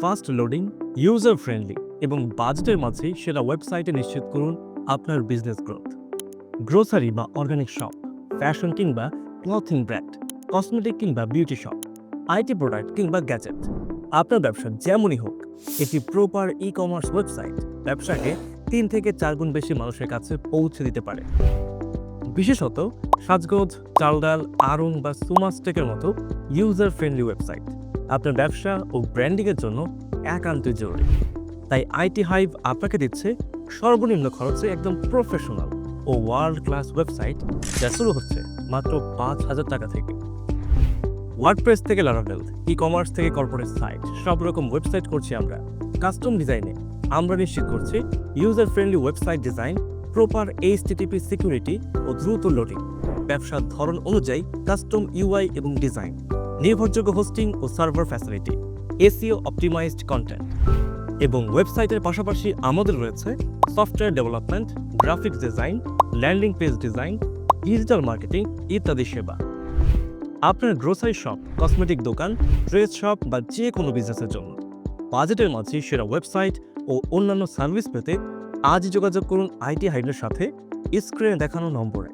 Fast loading, user friendly এবং বাজেটের মাঝে সেরা ওয়েবসাইটে নিশ্চিত করুন আপনার বিজনেস গ্রোথ। গ্রোসারি বা অর্গানিক শপ, ফ্যাশন কিংবা ক্লথিং ব্র্যান্ড, কসমেটিক কিংবা বিউটি শপ, আইটি প্রোডাক্ট কিংবা গ্যাজেট, আপনার ব্যবসা যেমনই হোক, একটি প্রপার ই কমার্স ওয়েবসাইট ব্যবসাকে 3 থেকে 4 গুণ বেশি মানুষের কাছে পৌঁছে দিতে পারে। বিশেষত সাজগোজ, চালডাল, আড়ং বা সুমাস্টেকের মতো ইউজার ফ্রেন্ডলি ওয়েবসাইট আপনার ব্যবসা ও ব্র্যান্ডিংয়ের জন্য একান্তই জরুরি। তাই আইটি হাইভ আপনাকে দিচ্ছে সর্বনিম্ন খরচে একদম প্রফেশনাল ও ওয়ার্ল্ড ক্লাস ওয়েবসাইট, যা শুরু হচ্ছে মাত্র 5,000 টাকা থেকে। ওয়ার্ডপ্রেস থেকে লারাভেল, ই কমার্স থেকে কর্পোরেট সাইট, সব রকম ওয়েবসাইট করছি আমরা। কাস্টম ডিজাইনে আমরা নিশ্চিত করছি user friendly website design, proper HTTP security ও দ্রুত লোডিং, ব্যবসার ধরন অনুযায়ী কাস্টম ইউআই এবং ডিজাইন, নির্ভরযোগ্য হোস্টিং ও server facility, SEO optimized content. এবং ওয়েবসাইটের পাশাপাশি আমাদের রয়েছে software development, graphics design, landing page design, digital marketing ইত্যাদি সেবা। আপনার গ্রোসারি শপ, কসমেটিক দোকান, ড্রেস শপ বা যে কোনো বিজনেসের জন্য বাজেটের মাঝে সেরা ওয়েবসাইট ও অন্যান্য সার্ভিস পেতে আজই যোগাযোগ করুন আইটি হাইভের সাথে স্ক্রিনে দেখানো নম্বরে।